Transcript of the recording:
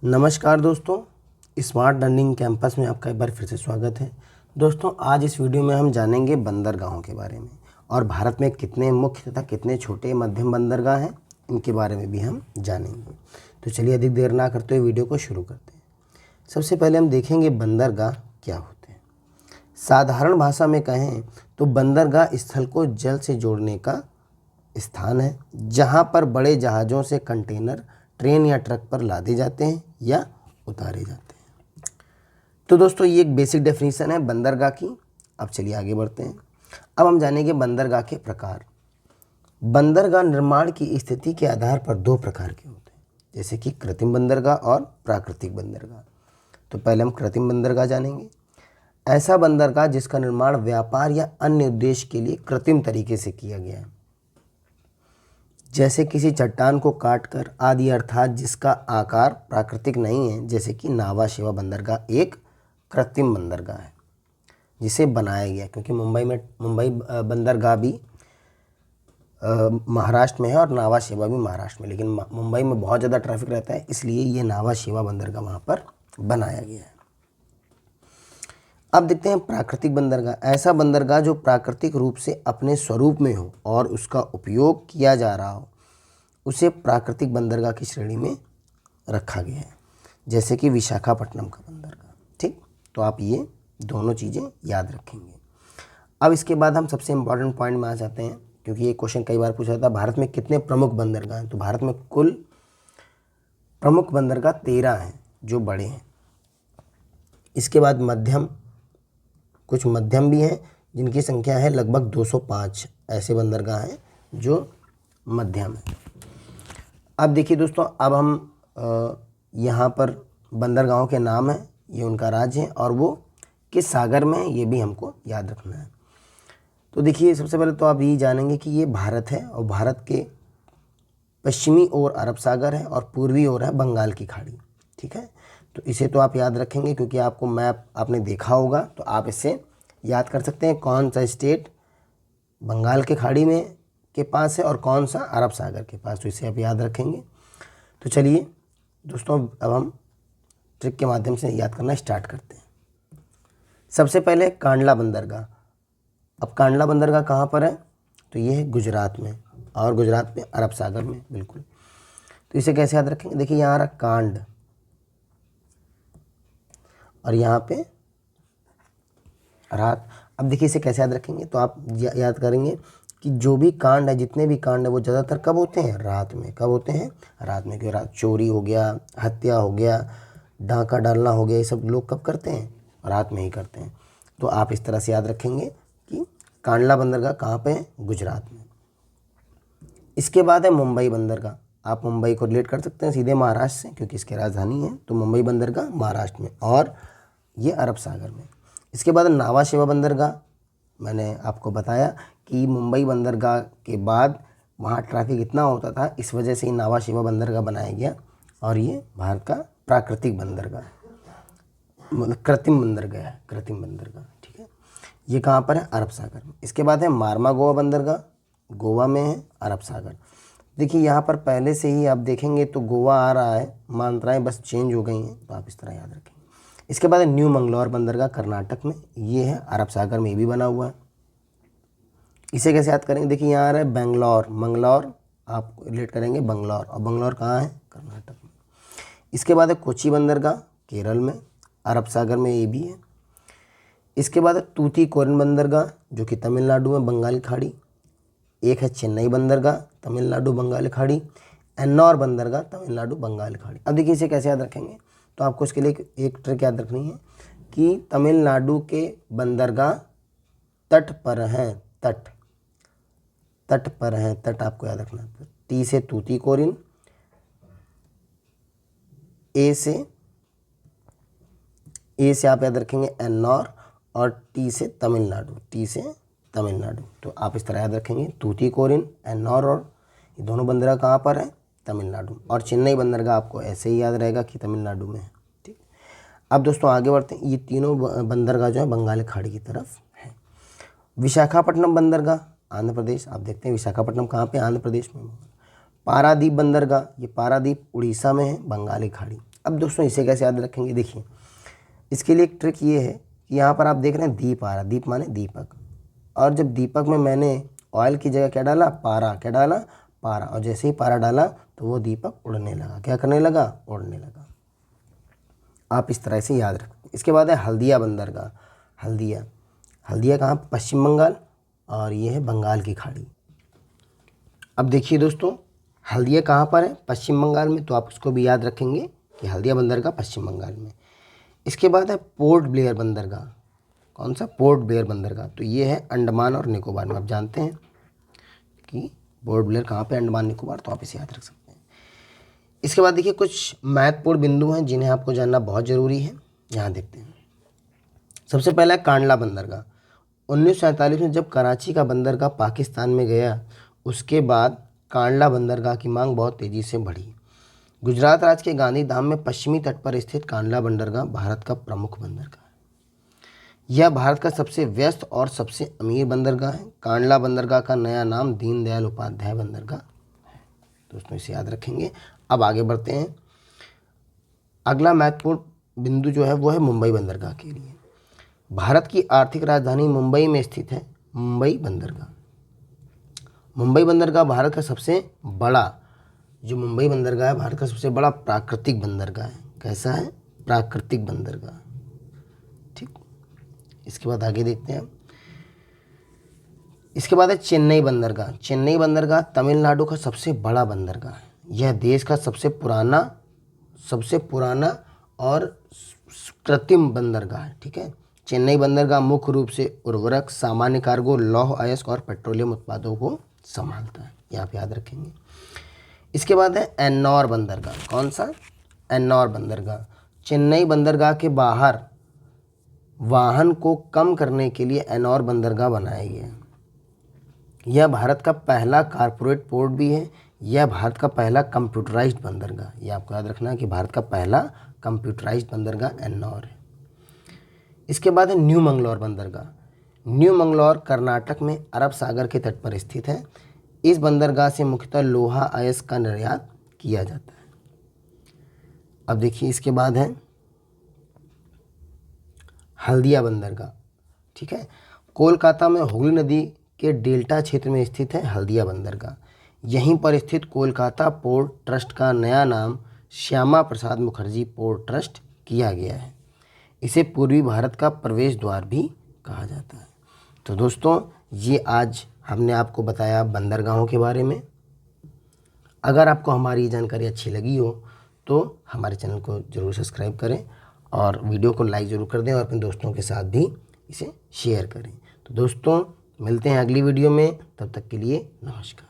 नमस्कार दोस्तों, smart learning campus में आपका एक बार फिर से स्वागत है। दोस्तों, आज इस वीडियो में हम जानेंगे बंदरगाहों के बारे में और भारत में कितने मुख्य तथा कितने छोटे मध्यम बंदरगाह हैं, इनके बारे में भी हम जानेंगे। तो चलिए अधिक देर ना करते हुए वीडियो को शुरू करते हैं। सबसे पहले हम देखेंगे बंदरगाह क्या होते हैं। साधारण भाषा में कहें तो बंदरगाह स्थल को जल से जोड़ने का स्थान है जहाँ पर बड़े जहाज़ों से कंटेनर ट्रेन या ट्रक पर लादे जाते हैं या उतारे जाते हैं। तो दोस्तों, ये एक बेसिक डेफिनेशन है बंदरगाह की। अब चलिए आगे बढ़ते हैं। अब हम जानेंगे बंदरगाह के प्रकार। बंदरगाह निर्माण की स्थिति के आधार पर दो प्रकार के होते हैं, जैसे कि कृत्रिम बंदरगाह और प्राकृतिक बंदरगाह। तो पहले हम कृत्रिम बंदरगाह जानेंगे। ऐसा बंदरगाह जिसका निर्माण व्यापार या अन्य उद्देश्य के लिए कृत्रिम तरीके से किया गया है, जैसे किसी चट्टान को काटकर आदि, अर्थात जिसका आकार प्राकृतिक नहीं है। जैसे कि नावा शेवा बंदरगाह एक कृत्रिम बंदरगाह है जिसे बनाया गया, क्योंकि मुंबई बंदरगाह भी महाराष्ट्र में है और नावा शेवा भी महाराष्ट्र में, लेकिन मुंबई में बहुत ज़्यादा ट्रैफिक रहता है, इसलिए ये नावा शेवा बंदरगाह वहाँ पर बनाया गया है। अब देखते हैं प्राकृतिक बंदरगाह। ऐसा बंदरगाह जो प्राकृतिक रूप से अपने स्वरूप में हो और उसका उपयोग किया जा रहा हो, उसे प्राकृतिक बंदरगाह की श्रेणी में रखा गया है, जैसे कि विशाखापट्टनम का बंदरगाह। ठीक, तो आप ये दोनों चीज़ें याद रखेंगे। अब इसके बाद हम सबसे इम्पॉर्टेंट पॉइंट में आ जाते हैं, क्योंकि ये क्वेश्चन कई बार पूछा था, भारत में कितने प्रमुख बंदरगाह हैं। तो भारत में कुल प्रमुख बंदरगाह 13 हैं जो बड़े हैं। इसके बाद कुछ मध्यम भी हैं जिनकी संख्या है लगभग 205 ऐसे बंदरगाह हैं जो मध्यम हैं। अब देखिए दोस्तों, अब हम यहाँ पर बंदरगाहों के नाम हैं, ये उनका राज्य है और वो किस सागर में है, ये भी हमको याद रखना है। तो देखिए, सबसे पहले तो आप यही जानेंगे कि ये भारत है और भारत के पश्चिमी ओर अरब सागर है और पूर्वी ओर है बंगाल की खाड़ी। ठीक है, तो इसे तो आप याद रखेंगे, क्योंकि आपको मैप आपने देखा होगा तो आप इसे याद कर सकते हैं कौन सा स्टेट बंगाल के खाड़ी में के पास है और कौन सा अरब सागर के पास। तो इसे आप याद रखेंगे। तो चलिए दोस्तों, अब हम ट्रिक के माध्यम से याद करना स्टार्ट करते हैं। सबसे पहले कांडला बंदरगाह। अब कांडला बंदरगाह कहाँ पर है, तो ये है गुजरात में, और गुजरात में अरब सागर में बिल्कुल। तो इसे कैसे याद रखेंगे, देखिए यहाँ आ रहा कांड और यहाँ पे रात। अब देखिए इसे कैसे याद रखेंगे, तो आप याद करेंगे कि जो भी कांड है, जितने भी कांड है, वो ज़्यादातर कब होते हैं, रात में। कब होते हैं, रात में। क्योंकि रात चोरी हो गया, हत्या हो गया, डाका डालना हो गया, ये सब लोग कब करते हैं, रात में ही करते हैं। तो आप इस तरह से याद रखेंगे कि कांडला बंदरगाह कहाँ पे है, गुजरात में। इसके बाद है मुंबई बंदरगाह। आप मुंबई को रिलेट कर सकते हैं सीधे महाराष्ट्र से, क्योंकि इसकी राजधानी है। तो मुंबई बंदरगाह महाराष्ट्र में और ये अरब सागर में। इसके बाद नावा शेवा बंदरगाह। मैंने आपको बताया कि मुंबई बंदरगाह के बाद वहाँ ट्रैफिक इतना होता था, इस वजह से ही नावा शेवा बंदरगाह बनाया गया और ये भारत का प्राकृतिक बंदरगाह, मतलब कृत्रिम बंदरगाह है, कृत्रिम बंदरगाह। ठीक है, ये कहाँ पर है, अरब सागर में। इसके बाद है मारमा गोवा बंदरगाह, गोवा में है, अरब सागर। देखिए यहाँ पर पहले से ही आप देखेंगे तो गोवा आ रहा है, मात्राएं बस चेंज हो गई हैं, तो आप इस तरह याद रखेंगे। इसके बाद है न्यू मंगलौर बंदरगाह, कर्नाटक में, ये है अरब सागर में भी बना हुआ है। इसे कैसे याद करेंगे, देखिए यहाँ आ रहा है बेंगलोर, मंगलौर आप रिलेट करेंगे बंगलौर, और बंगलौर कहाँ है, कर्नाटक में। इसके बाद है कोची बंदरगाह, केरल में, अरब सागर में ये भी है। इसके बाद है तूतीकोरिन बंदरगाह, जो कि तमिलनाडु में, बंगाल खाड़ी। एक है चेन्नई बंदरगाह, तमिलनाडु बंगाल खाड़ी। एन्नौर बंदरगाह, तमिलनाडु बंगाल खाड़ी। अब देखिए इसे कैसे याद रखेंगे, तो आपको इसके लिए एक ट्रिक याद रखनी है कि तमिलनाडु के बंदरगाह तट पर हैं, तट पर हैं, तट आपको याद रखना है। टी से तूतीकोरिन, ए से आप याद रखेंगे एन्नौर, और टी से तमिलनाडु, तो आप इस तरह याद रखेंगे तूतीकोरिन, एन्नौर, और ये दोनों बंदरगाह कहाँ पर है, तमिलनाडु। और चेन्नई बंदरगाह आपको ऐसे ही याद रहेगा कि तमिलनाडु में है। ठीक, अब दोस्तों आगे बढ़ते हैं। ये तीनों बंदरगाह जो है बंगाल खाड़ी की तरफ है। विशाखापट्टनम बंदरगाह, आंध्र प्रदेश। आप देखते हैं विशाखापट्टनम कहाँ पे, आंध्र प्रदेश में। पारादीप बंदरगाह, ये पारादीप उड़ीसा में है, बंगाल की खाड़ी। अब दोस्तों इसे कैसे याद रखेंगे, देखिए इसके लिए एक ट्रिक ये है कि यहाँ पर आप देख रहे हैं दीप आ रहा, दीप माने दीपक, और जब दीपक में मैंने ऑयल की जगह क्या डाला, पारा, क्या डाला, पारा, और जैसे ही पारा डाला तो वो दीपक उड़ने लगा, क्या करने लगा, उड़ने लगा। आप इस तरह से याद रखें। इसके बाद है हल्दिया बंदरगाह। हल्दिया, हल्दिया कहाँ, पश्चिम बंगाल, और ये है बंगाल की खाड़ी। अब देखिए दोस्तों हल्दिया कहाँ पर है, पश्चिम बंगाल में, तो आप उसको भी याद रखेंगे कि हल्दिया बंदरगाह पश्चिम बंगाल में। इसके बाद है पोर्ट ब्लेयर बंदरगाह। कौन सा, पोर्ट ब्लेयर बंदरगाह, तो ये है अंडमान और निकोबार में। आप जानते हैं कि पोर्ट ब्लेयर कहाँ पे, अंडमान निकोबार, तो आप इसे याद रख सकते हैं। इसके बाद देखिए कुछ महत्वपूर्ण बिंदु हैं जिन्हें आपको जानना बहुत ज़रूरी है, यहाँ देखते हैं। सबसे पहला है कांडला बंदरगाह। 1947 में जब कराची का बंदरगाह पाकिस्तान में गया, उसके बाद कांडला बंदरगाह की मांग बहुत तेज़ी से बढ़ी। गुजरात राज्य के गांधीधाम में पश्चिमी तट पर स्थित कांडला बंदरगाह भारत का प्रमुख बंदरगाह है। यह भारत का सबसे व्यस्त और सबसे अमीर बंदरगाह है। कांडला बंदरगाह का नया नाम दीनदयाल उपाध्याय बंदरगाह है। दोस्तों इसे याद रखेंगे। अब आगे बढ़ते हैं। अगला महत्वपूर्ण बिंदु जो है वो है मुंबई बंदरगाह के लिए। भारत की आर्थिक राजधानी मुंबई में स्थित है मुंबई बंदरगाह। मुंबई बंदरगाह भारत का सबसे बड़ा, जो मुंबई बंदरगाह है भारत का सबसे बड़ा प्राकृतिक बंदरगाह है। कैसा है, प्राकृतिक बंदरगाह, ठीक। इसके बाद आगे देखते हैं। इसके बाद है चेन्नई बंदरगाह। चेन्नई बंदरगाह तमिलनाडु का सबसे बड़ा बंदरगाह है। यह देश का सबसे पुराना और कृत्रिम बंदरगाह है, ठीक है। चेन्नई बंदरगाह मुख्य रूप से उर्वरक, सामान्य कार्गो, लौह अयस्क और पेट्रोलियम उत्पादों को संभालता है, ये आप याद रखेंगे। इसके बाद है एन्नौर बंदरगाह। कौन सा, एन्नौर बंदरगाह। चेन्नई बंदरगाह के बाहर वाहन को कम करने के लिए एन्नौर बंदरगाह बनाया गया है। यह भारत का पहला कॉरपोरेट पोर्ट भी है। यह भारत का पहला कंप्यूटराइज्ड बंदरगाह, यह आपको याद रखना है कि भारत का पहला कंप्यूटराइज्ड बंदरगाह एन्नौर है। इसके बाद है न्यू मंगलौर बंदरगाह। न्यू मंगलौर कर्नाटक में अरब सागर के तट पर स्थित है। इस बंदरगाह से मुख्यतः लोहा अयस्क का निर्यात किया जाता है। अब देखिए इसके बाद है हल्दिया बंदरगाह, ठीक है। कोलकाता में हुगली नदी के डेल्टा क्षेत्र में स्थित है हल्दिया बंदरगाह। यहीं पर स्थित कोलकाता पोर्ट ट्रस्ट का नया नाम श्यामा प्रसाद मुखर्जी पोर्ट ट्रस्ट किया गया है। इसे पूर्वी भारत का प्रवेश द्वार भी कहा जाता है। तो दोस्तों ये आज हमने आपको बताया बंदरगाहों के बारे में। अगर आपको हमारी जानकारी अच्छी लगी हो तो हमारे चैनल को ज़रूर सब्सक्राइब करें और वीडियो को लाइक ज़रूर कर दें और अपने दोस्तों के साथ भी इसे शेयर करें। तो दोस्तों मिलते हैं अगली वीडियो में, तब तक के लिए नमस्कार।